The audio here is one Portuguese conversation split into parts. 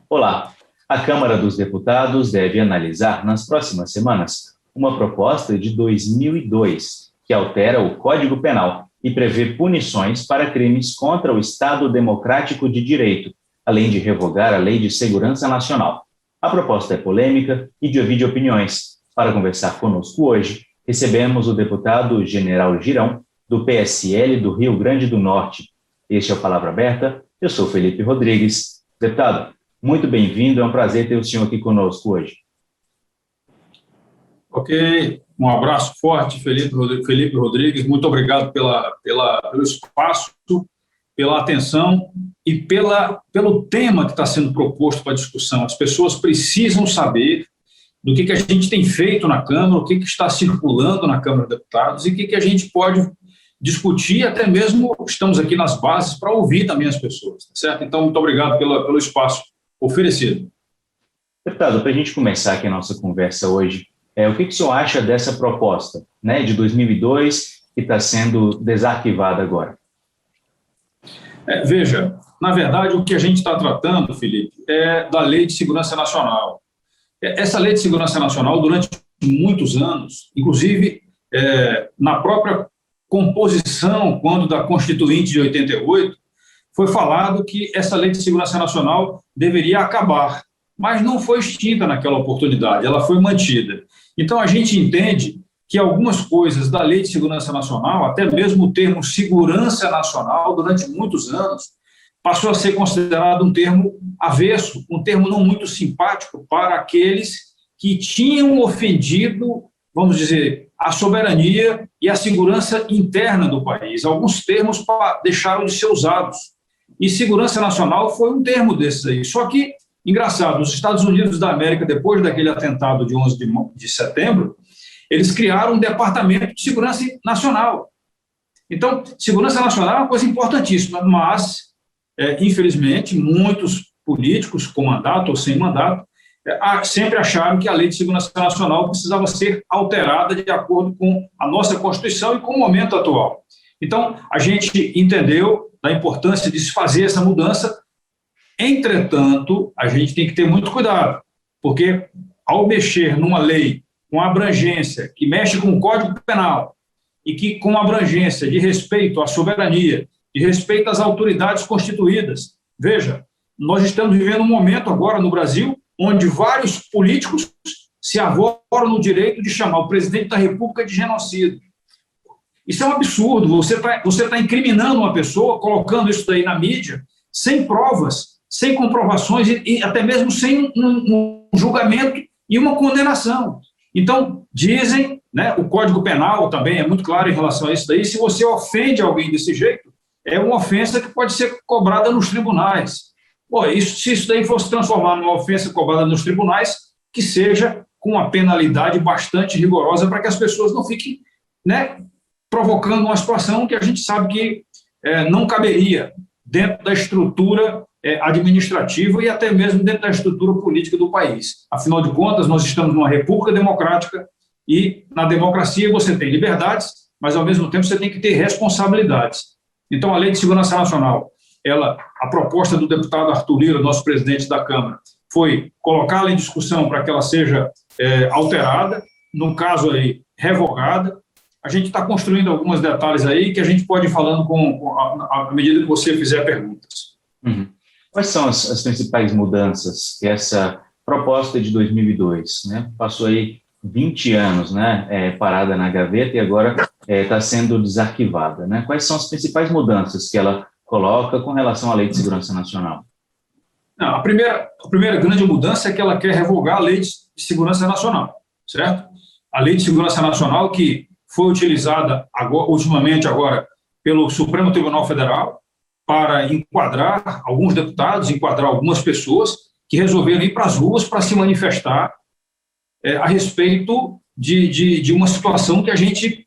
Olá! A Câmara dos Deputados deve analisar nas próximas semanas uma proposta de 2002 que altera o Código Penal e prevê punições para crimes contra o Estado Democrático de Direito, além de revogar a Lei de Segurança Nacional. A proposta é polêmica e divide opiniões. Para conversar conosco hoje, recebemos o deputado General Girão, do PSL do Rio Grande do Norte. Este é o Palavra Aberta, eu sou Felipe Rodrigues. Deputado, muito bem-vindo, é um prazer ter o senhor aqui conosco hoje. Ok, um abraço forte, Felipe Rodrigues, muito obrigado pelo espaço, pela atenção e pelo tema que está sendo proposto para discussão. As pessoas precisam saber do que a gente tem feito na Câmara, o que está circulando na Câmara de Deputados e o que a gente pode discutir, até mesmo estamos aqui nas bases para ouvir também as pessoas, certo? Então, muito obrigado pelo espaço oferecido. Deputado, para a gente começar aqui a nossa conversa hoje, o que o senhor acha dessa proposta, né, de 2002, que está sendo desarquivada agora? Veja, na verdade, o que a gente está tratando, Felipe, é da Lei de Segurança Nacional. Essa Lei de Segurança Nacional, durante muitos anos, inclusive na própria composição, quando da Constituinte de 88, foi falado que essa Lei de Segurança Nacional deveria acabar, mas não foi extinta naquela oportunidade, ela foi mantida. Então, a gente entende que algumas coisas da Lei de Segurança Nacional, até mesmo o termo segurança nacional, durante muitos anos, passou a ser considerado um termo avesso, um termo não muito simpático para aqueles que tinham ofendido, vamos dizer, a soberania e a segurança interna do país. Alguns termos deixaram de ser usados. E segurança nacional foi um termo desses aí. Só que, engraçado, os Estados Unidos da América, depois daquele atentado de 11 de setembro, eles criaram um departamento de segurança nacional. Então, segurança nacional é uma coisa importantíssima, mas, infelizmente, muitos políticos, com mandato ou sem mandato, sempre acharam que a Lei de Segurança Nacional precisava ser alterada de acordo com a nossa Constituição e com o momento atual. Então, a gente entendeu da importância de se fazer essa mudança. Entretanto, a gente tem que ter muito cuidado, porque ao mexer numa lei com abrangência, que mexe com o Código Penal e que com abrangência de respeito à soberania, de respeito às autoridades constituídas, veja, nós estamos vivendo um momento agora no Brasil onde vários políticos se arvoram no direito de chamar o presidente da República de genocida. Isso é um absurdo, você tá incriminando uma pessoa, colocando isso daí na mídia, sem provas, sem comprovações e até mesmo sem um julgamento e uma condenação. Então, dizem, né, o Código Penal também é muito claro em relação a isso daí, se você ofende alguém desse jeito, é uma ofensa que pode ser cobrada nos tribunais. Bom, se isso daí fosse transformar numa ofensa cobrada nos tribunais, que seja com uma penalidade bastante rigorosa para que as pessoas não fiquem, né, provocando uma situação que a gente sabe que não caberia dentro da estrutura administrativa e até mesmo dentro da estrutura política do país. Afinal de contas, nós estamos numa república democrática e na democracia você tem liberdades, mas ao mesmo tempo você tem que ter responsabilidades. Então, a Lei de Segurança Nacional, a proposta do deputado Arthur Lira, nosso presidente da Câmara, foi colocá-la em discussão para que ela seja alterada, no caso aí, revogada. A gente está construindo alguns detalhes aí que a gente pode ir falando à medida que você fizer perguntas. Uhum. Quais são as principais mudanças que essa proposta de 2002, né, passou aí 20 anos, né, parada na gaveta e agora está sendo desarquivada, né? Quais são as principais mudanças que ela coloca com relação à Lei de Segurança Nacional? Não, a primeira grande mudança é que ela quer revogar a Lei de Segurança Nacional, certo? A Lei de Segurança Nacional que foi utilizada ultimamente agora pelo Supremo Tribunal Federal para enquadrar alguns deputados, enquadrar algumas pessoas que resolveram ir para as ruas para se manifestar a respeito de uma situação que a gente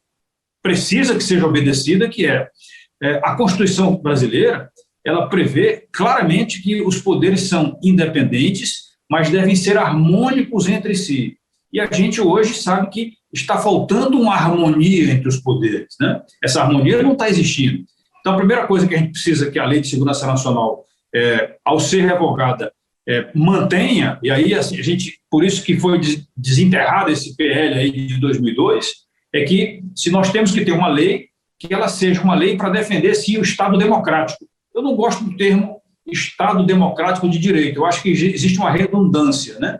precisa que seja obedecida, que a Constituição brasileira, ela prevê claramente que os poderes são independentes, mas devem ser harmônicos entre si. E a gente hoje sabe que está faltando uma harmonia entre os poderes, né? Essa harmonia não está existindo. Então, a primeira coisa que a gente precisa que a Lei de Segurança Nacional, ao ser revogada, mantenha, e aí assim, por isso que foi desenterrado esse PL aí de 2002, é que se nós temos que ter uma lei, que ela seja uma lei para defender, sim, o Estado democrático. Eu não gosto do termo Estado democrático de direito, eu acho que existe uma redundância, né?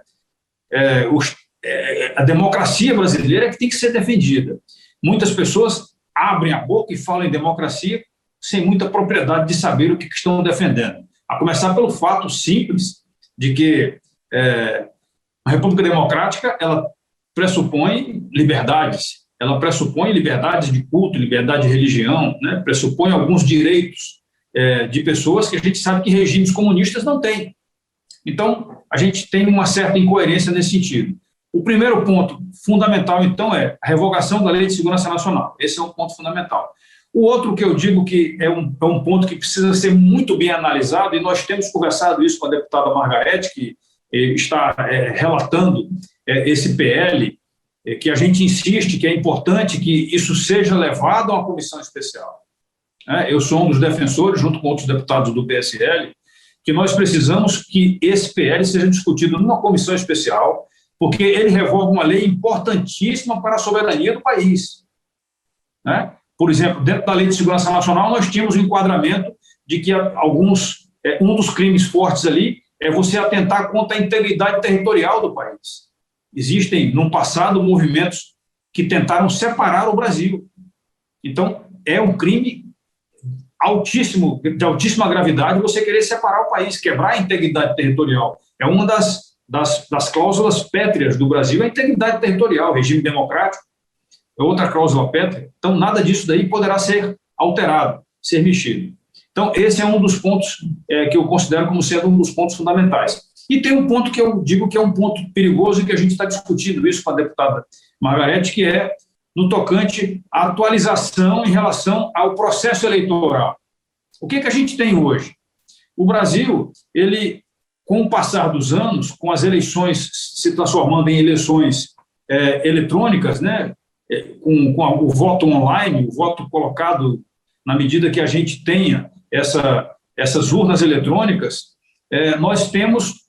A democracia brasileira é que tem que ser defendida. Muitas pessoas abrem a boca e falam em democracia sem muita propriedade de saber o que estão defendendo. A começar pelo fato simples de que a República Democrática ela pressupõe liberdades, de culto, liberdade de religião, né? Pressupõe alguns direitos de pessoas que a gente sabe que regimes comunistas não têm. Então, a gente tem uma certa incoerência nesse sentido. O primeiro ponto fundamental, então, é a revogação da Lei de Segurança Nacional. Esse é um ponto fundamental. O outro que eu digo que é um ponto que precisa ser muito bem analisado, e nós temos conversado isso com a deputada Margarete, que está relatando esse PL, que a gente insiste que é importante que isso seja levado a uma comissão especial. Eu sou um dos defensores, junto com outros deputados do PSL, que nós precisamos que esse PL seja discutido numa comissão especial, porque ele revoga uma lei importantíssima para a soberania do país. Por exemplo, dentro da Lei de Segurança Nacional, nós tínhamos o enquadramento de que um dos crimes fortes ali é você atentar contra a integridade territorial do país. Existem, no passado, movimentos que tentaram separar o Brasil. Então, é um crime de altíssima gravidade você querer separar o país, quebrar a integridade territorial. É uma das cláusulas pétreas do Brasil, a integridade territorial, regime democrático, é outra cláusula pétrea. Então, nada disso daí poderá ser alterado, ser mexido. Então, esse é um dos pontos que eu considero como sendo um dos pontos fundamentais. E tem um ponto que eu digo que é um ponto perigoso e que a gente está discutindo isso com a deputada Margarete, que é no tocante à atualização em relação ao processo eleitoral. O que a gente tem hoje? O Brasil, ele, com o passar dos anos, com as eleições se transformando em eleições eletrônicas, né, com o voto online, o voto colocado na medida que a gente tenha essas urnas eletrônicas, nós temos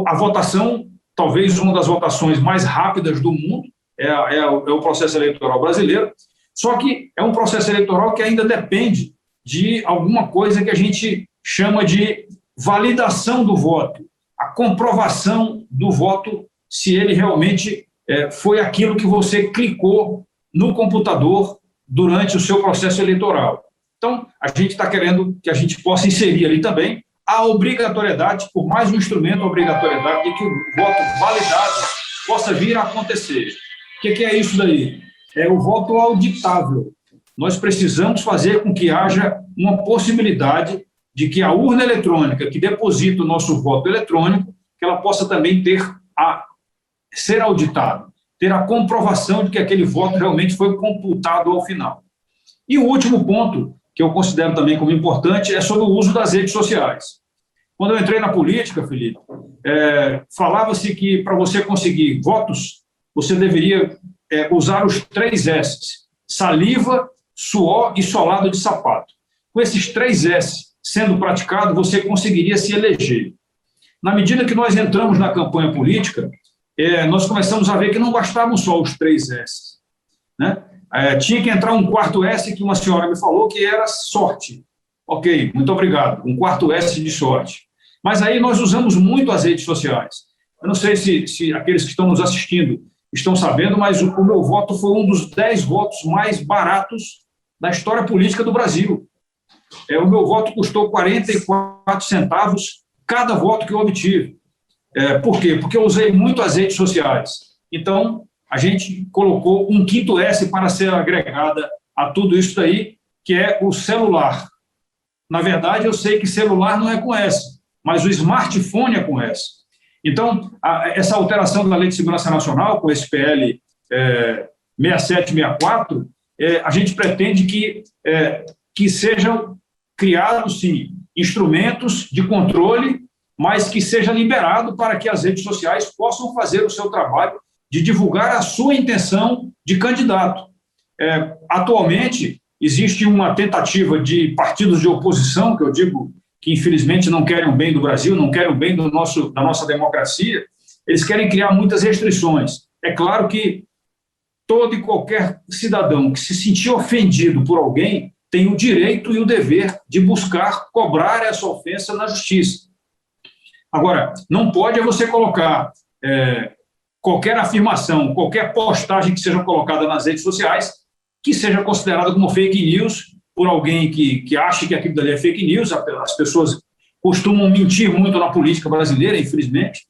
a votação, talvez uma das votações mais rápidas do mundo, é o processo eleitoral brasileiro, só que é um processo eleitoral que ainda depende de alguma coisa que a gente chama de validação do voto, a comprovação do voto, se ele realmente foi aquilo que você clicou no computador durante o seu processo eleitoral. Então, a gente está querendo que a gente possa inserir ali também a obrigatoriedade, por mais um instrumento, a obrigatoriedade de que o voto validado possa vir a acontecer. O que é isso daí? É o voto auditável. Nós precisamos fazer com que haja uma possibilidade de que a urna eletrônica que deposita o nosso voto eletrônico, que ela possa também ser auditada, ter a comprovação de que aquele voto realmente foi computado ao final. E o último ponto, que eu considero também como importante, é sobre o uso das redes sociais. Quando eu entrei na política, Felipe, falava-se que para você conseguir votos, você deveria usar os 3 S: saliva, suor e solado de sapato. Com esses 3 S sendo praticado, você conseguiria se eleger. Na medida que nós entramos na campanha política, nós começamos a ver que não bastavam só os 3 S, né? Tinha que entrar um 4º S, que uma senhora me falou que era sorte. Ok, muito obrigado, um 4º S de sorte. Mas aí nós usamos muito as redes sociais. Eu não sei se aqueles que estão nos assistindo estão sabendo, mas o meu voto foi um dos 10 votos mais baratos da história política do Brasil. O meu voto custou 44 centavos cada voto que eu obtive. Por quê? Porque eu usei muito as redes sociais. Então, a gente colocou um 5º S para ser agregada a tudo isso daí, que é o celular. Na verdade, eu sei que celular não é com S, mas o smartphone é com S. Então, essa alteração da Lei de Segurança Nacional, com esse PL 6764, a gente pretende que sejam criados, sim, instrumentos de controle, mas que seja liberado para que as redes sociais possam fazer o seu trabalho de divulgar a sua intenção de candidato. Atualmente, existe uma tentativa de partidos de oposição, que eu digo que infelizmente não querem o bem do Brasil, não querem o bem da nossa democracia, eles querem criar muitas restrições. É claro que todo e qualquer cidadão que se sentir ofendido por alguém tem o direito e o dever de buscar cobrar essa ofensa na justiça. Agora, não pode você colocar qualquer afirmação, qualquer postagem que seja colocada nas redes sociais, que seja considerada como fake news por alguém que acha que aquilo dali é fake news. As pessoas costumam mentir muito na política brasileira, infelizmente,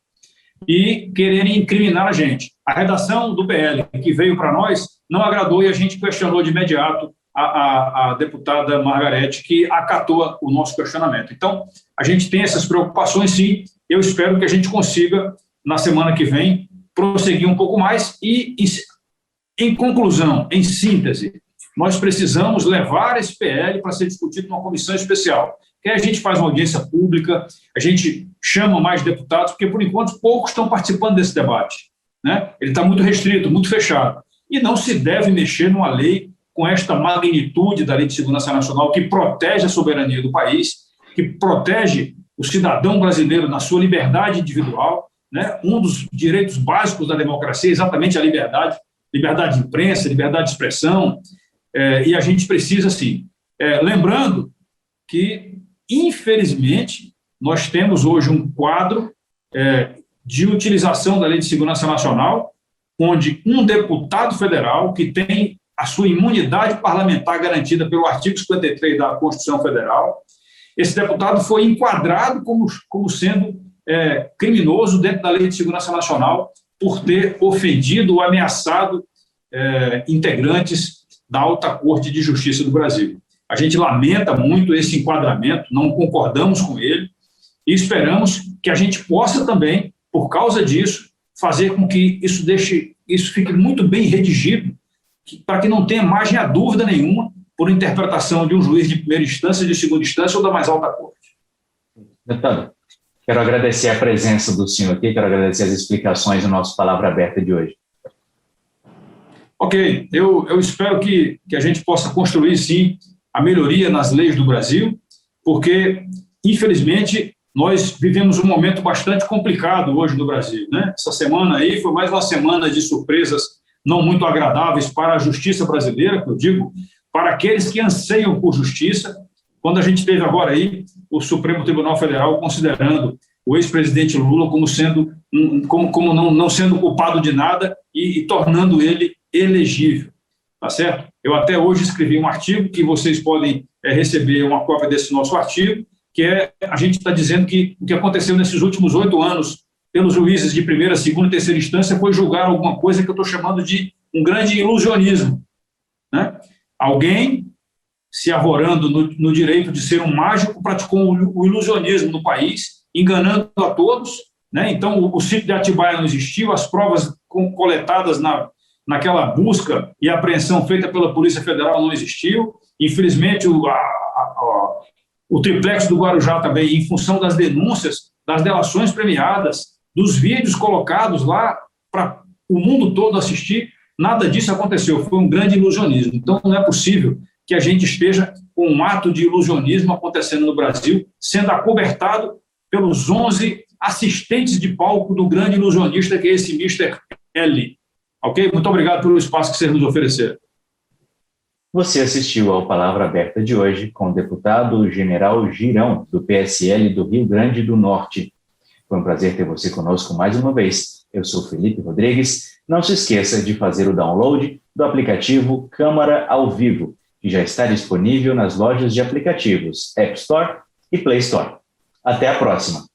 e quererem incriminar a gente. A redação do PL que veio para nós não agradou e a gente questionou de imediato a deputada Margarete, que acatou o nosso questionamento. Então, a gente tem essas preocupações, sim. Eu espero que a gente consiga, na semana que vem, prosseguir um pouco mais e, em conclusão, em síntese, nós precisamos levar esse PL para ser discutido numa comissão especial. Que a gente faz uma audiência pública, a gente chama mais deputados, porque, por enquanto, poucos estão participando desse debate, né? Ele está muito restrito, muito fechado. E não se deve mexer numa lei com esta magnitude da Lei de Segurança Nacional, que protege a soberania do país, que protege o cidadão brasileiro na sua liberdade individual, né? Um dos direitos básicos da democracia é exatamente a liberdade de imprensa, liberdade de expressão, e a gente precisa, sim. Lembrando que, infelizmente, nós temos hoje um quadro de utilização da Lei de Segurança Nacional, onde um deputado federal que tem a sua imunidade parlamentar garantida pelo artigo 53 da Constituição Federal, esse deputado foi enquadrado como sendo criminoso dentro da Lei de Segurança Nacional por ter ofendido ou ameaçado integrantes da Alta Corte de Justiça do Brasil. A gente lamenta muito esse enquadramento, não concordamos com ele e esperamos que a gente possa também, por causa disso, fazer com que isso fique muito bem redigido, para que não tenha margem a dúvida nenhuma por interpretação de um juiz de primeira instância, de segunda instância ou da mais alta corte. Deputado, quero agradecer a presença do senhor aqui, quero agradecer as explicações do nosso Palavra Aberta de hoje. Ok, eu espero que a gente possa construir, sim, a melhoria nas leis do Brasil, porque, infelizmente, nós vivemos um momento bastante complicado hoje no Brasil, né? Essa semana aí foi mais uma semana de surpresas não muito agradáveis para a justiça brasileira, que eu digo, para aqueles que anseiam por justiça, quando a gente teve agora aí o Supremo Tribunal Federal considerando o ex-presidente Lula como sendo não sendo culpado de nada e tornando ele elegível, tá certo? Eu até hoje escrevi um artigo que vocês podem receber uma cópia desse nosso artigo, que a gente está dizendo que o que aconteceu nesses últimos 8 anos pelos juízes de primeira, segunda e terceira instância foi julgar alguma coisa que eu estou chamando de um grande ilusionismo, né? Alguém, se arvorando no direito de ser um mágico, praticou o ilusionismo no país, enganando a todos, né? Então, o sítio de Atibaia não existiu, as provas coletadas naquela busca e apreensão feita pela Polícia Federal não existiu. Infelizmente, o triplex do Guarujá também, em função das denúncias, das delações premiadas, dos vídeos colocados lá para o mundo todo assistir, nada disso aconteceu, foi um grande ilusionismo. Então, não é possível que a gente esteja com um ato de ilusionismo acontecendo no Brasil, sendo acobertado pelos 11 assistentes de palco do grande ilusionista que é esse Mr. L. Ok? Muito obrigado pelo espaço que vocês nos ofereceram. Você assistiu ao Palavra Aberta de hoje com o deputado General Girão, do PSL do Rio Grande do Norte. Foi um prazer ter você conosco mais uma vez. Eu sou Felipe Rodrigues. Não se esqueça de fazer o download do aplicativo Câmara ao Vivo, que já está disponível nas lojas de aplicativos App Store e Play Store. Até a próxima!